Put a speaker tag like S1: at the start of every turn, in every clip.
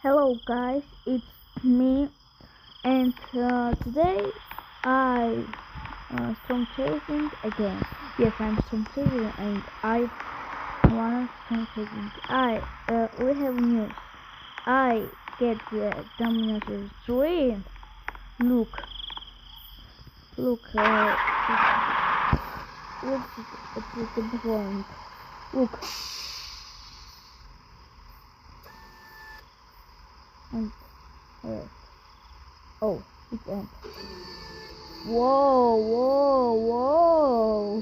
S1: Hello guys, it's me, and today I storm chasing again. Yes, I'm storm chasing, and I wanna storm chasing. We have news. I get the Dominator 3. Look, look, look at the point. Look. And oh, it's end. Whoa, whoa, whoa,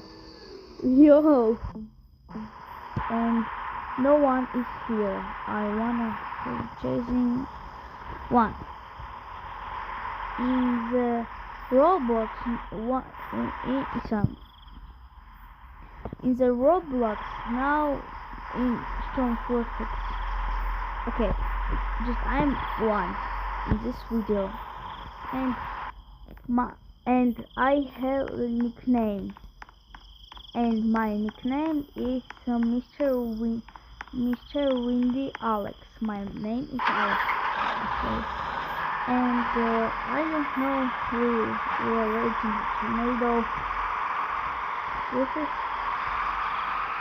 S1: yo! And no one is here. I wanna keep chasing one. In the Roblox in the Roblox now in Storm Vertex. Okay, just I'm one in this video, and I have a nickname, and my nickname is Mr. Windy Alex. My name is Alex. Okay. And I don't know who relating to tornado. This is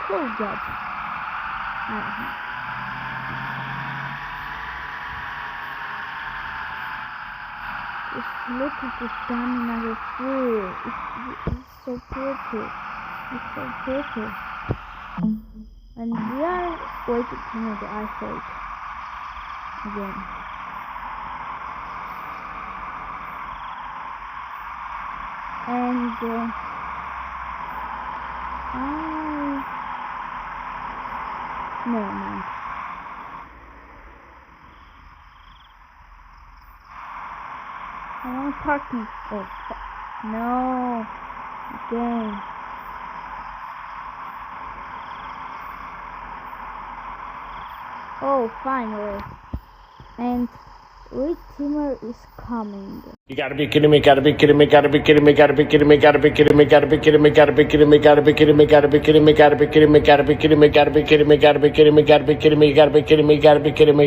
S1: cool job. I don't know. Just look at the stamina through. It's so pretty. It's so pretty. And we are waiting to know the ice age again. And never mind. I want parking. Oh, no. Again. Oh, finally. And which teamer is coming?
S2: You gotta be kidding me, gotta be kidding me, gotta be kidding me, gotta be kidding me, gotta be kidding me, gotta be kidding me, gotta be kidding me, gotta be kidding me, gotta be kidding me, gotta be kidding me, gotta be kidding me, gotta be kidding me, gotta be kidding me, gotta be kidding me, gotta be kidding me, gotta be kidding me.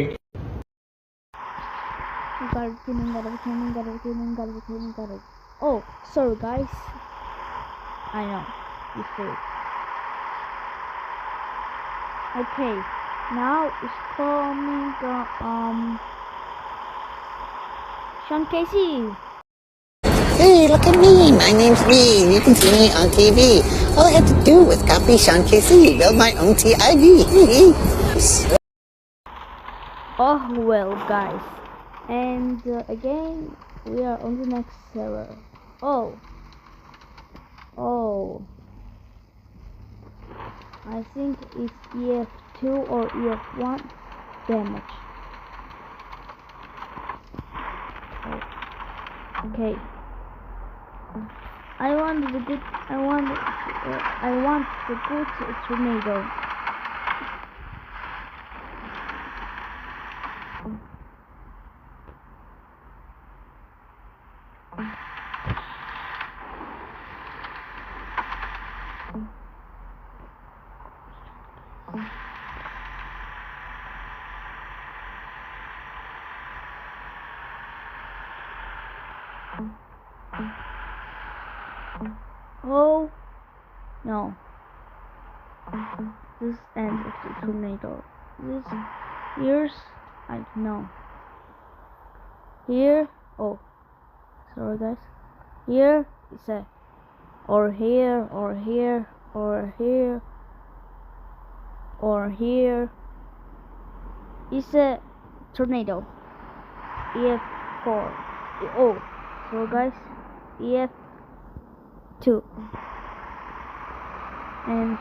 S1: Oh, sorry guys. I know. You see. Okay, now it's coming Sean Casey.
S3: Hey, look at me. My name's me. You can see me on TV. All I had to do was copy Sean Casey, build my own TIV.
S1: Oh well guys, and again we are on the next server. Oh, I think it's EF2 or EF1 damage. Oh. Okay, I want the good tornado. Oh no, this end of the tornado. This here's I don't know. Here, oh sorry guys, here is a or here or here or here or here is a tornado. EF4. Oh, so guys, EF2 and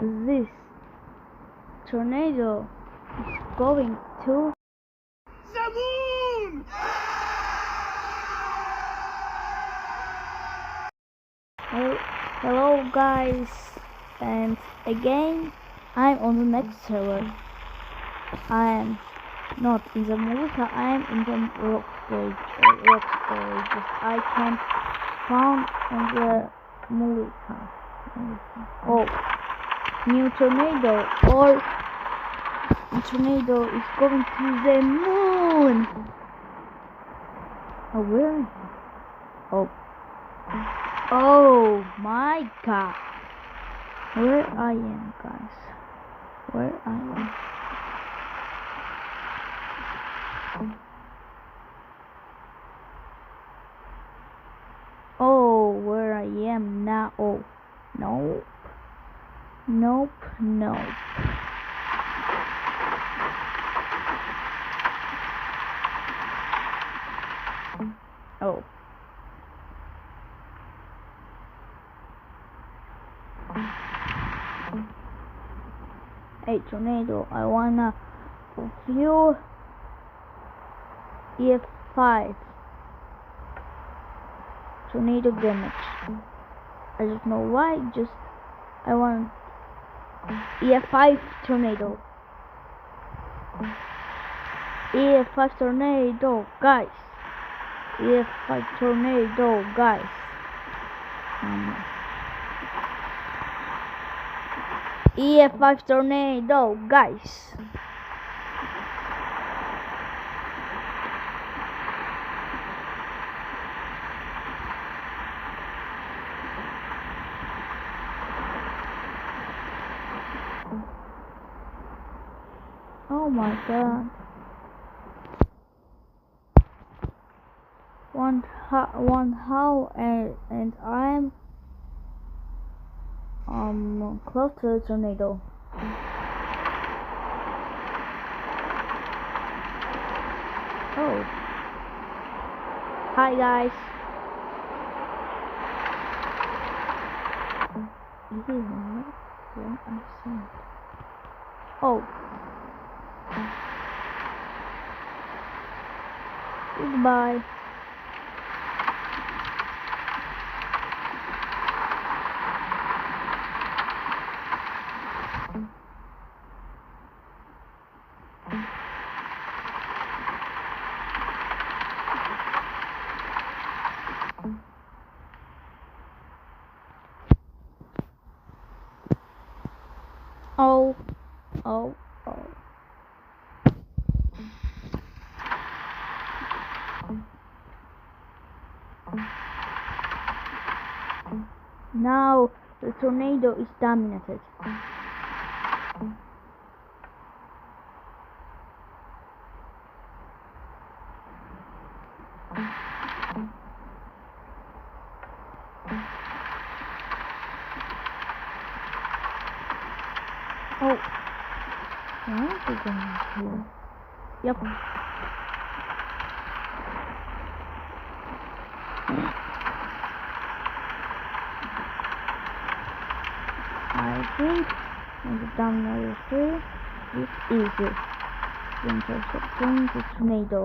S1: this tornado is going to the moon. Hello guys, and again I'm on the next server. I am not in the Malika, I am in the rock storage. I can found on the Mullica. Oh, new tornado, or the tornado is going to the moon. Oh, where? Oh my God, where I am, guys, where I am. Oh, where I am now. Oh, nope. Oh. Hey, tornado, I wanna view EF5 tornado damage. I don't know why, just I want EF5 tornado. EF5 tornado, guys. EF5 tornado, guys. EF5 tornado, guys. Oh my God. One how and I'm close to the tornado. Oh. Hi guys. This is not what I said. Oh. Goodbye. Oh. Now the tornado is dominated. Oh. What is going here? Yep. I think on the dominated tree is easy. Intercepting the tornado.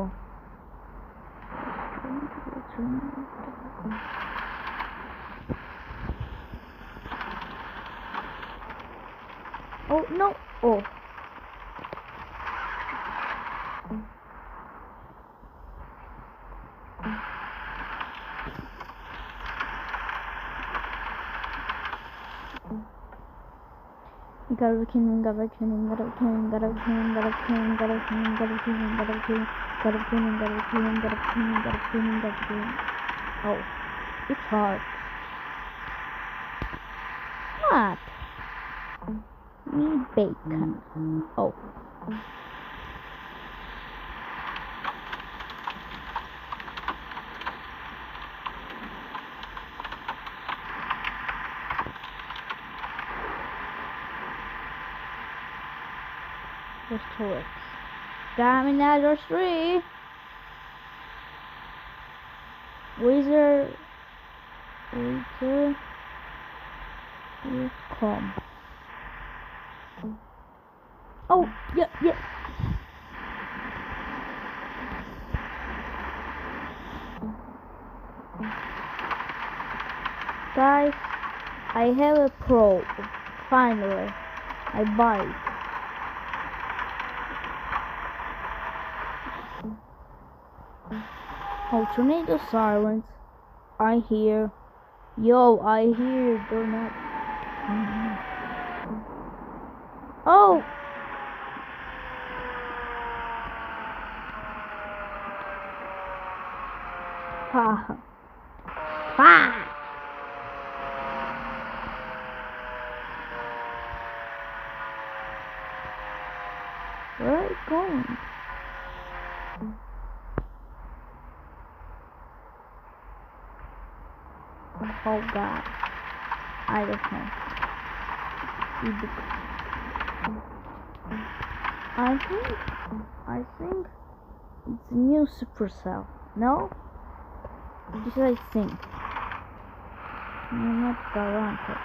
S1: Oh no! Oh. Gotta kill him, gotta kill him, gotta kill him, gotta kill him, gotta kill him, gotta kill him, gotta kill him, gotta kill him, gotta kill him, gotta kill him, gotta kill him, gotta kill him, gotta kill him. Oh, it's hard. What? Need bacon. Oh. There's turrets. Dominator 3. Wizard will come. Oh, yeah. Guys, I have a probe. Finally, I buy it. Oh, tornado sirens. I hear Yo, I hear donut. Oh! Ha! Ha! Where are you going? Oh God, I don't know. I think it's a new Supercell. No? Just I think. I'm not guaranteed.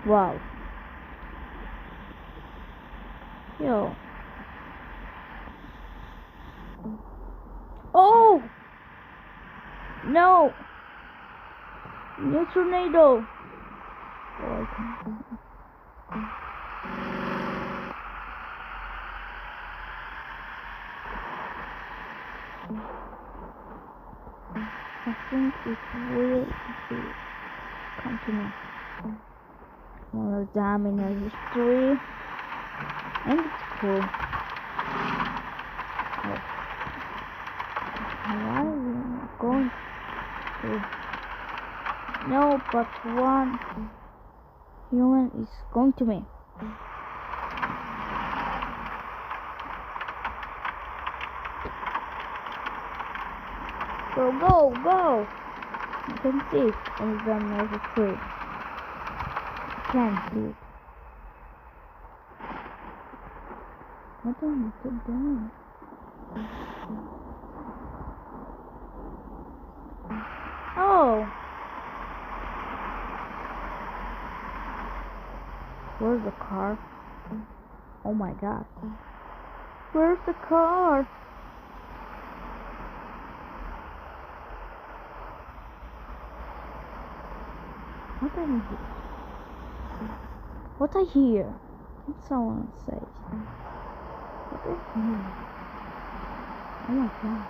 S1: Wow. Yo. Oh! No! New tornado! Oh, I think it will continue. More dam in history. And it's cool. Oh. Why are we going to? No, but one human is going to me. Go, go! You can see it on the tree. You can't see it. What are you doing? Oh! Where's the car? Oh my God. Where's the car? What I hear? What I hear? What someone says? What I hear? Oh my God.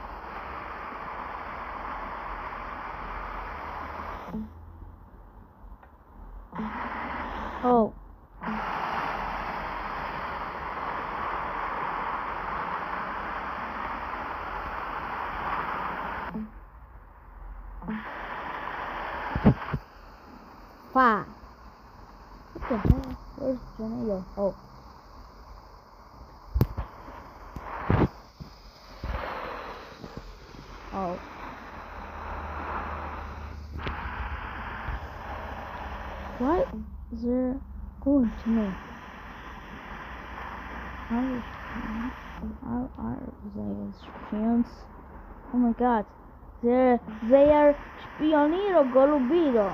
S1: Oh. Fuck. What the hell? Where's the tornado? Oh. Oh. Why is there going to me? How are they spions? Oh my God. They are spionero golubido.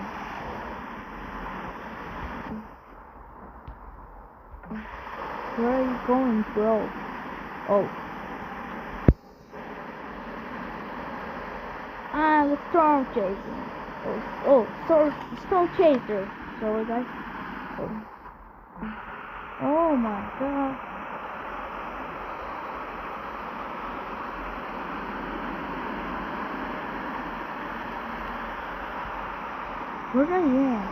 S1: Where are you going, bro? Oh. I'm a storm chaser. Storm chaser. Sorry, guys. Oh my God. Where are you at?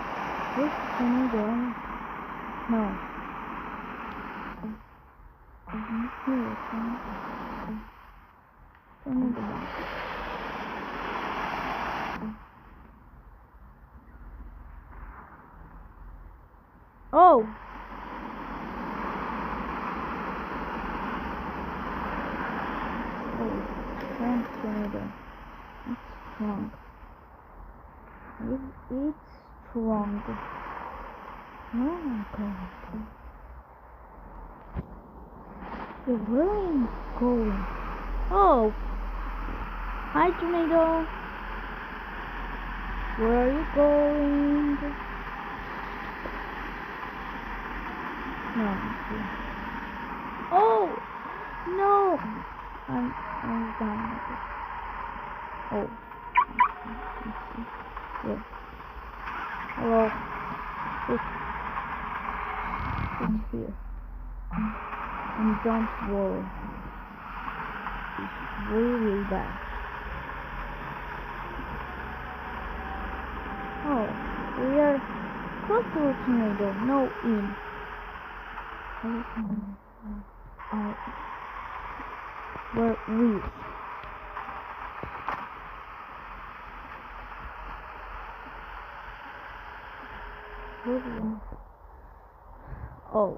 S1: Where's the tornado? No. Here, tornado. Oh! Oh, strong tornado. It's strong. It's strong. Oh my God. Where are you going? Oh! Hi, tornado. Where are you going? No. Oh! No! I'm done with it. Oh. Yeah. Hello. It's here. And don't worry. It's really bad. Oh, we are close to a tornado. No, in. We're weak. Oh.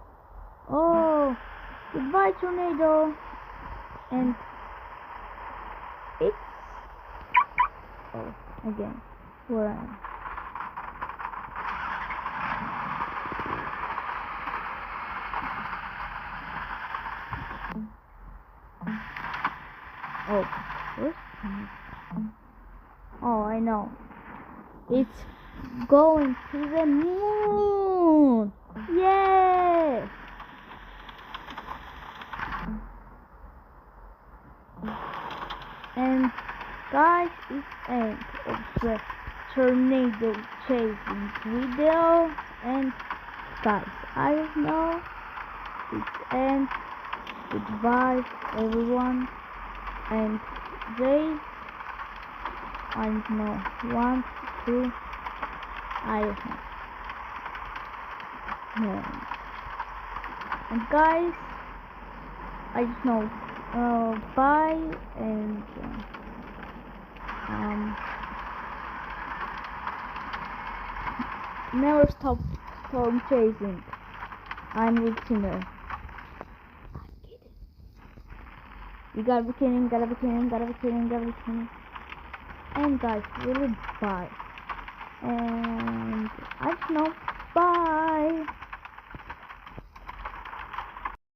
S1: Oh. Goodbye, tornado. And it's again. Where I am. Oh, where's oh, I know. It's going to the moon. Yes. And guys, it's end of the tornado chasing video. And guys, I don't know. It's end. Goodbye, everyone. And they, I don't know, 1, 2, I don't know. No. And guys, I just know, bye, and never stop storm chasing. I'm with Sinner. You gotta be kidding, gotta be kidding, gotta be kidding, gotta be kidding. And guys, really bye. And I just know, bye.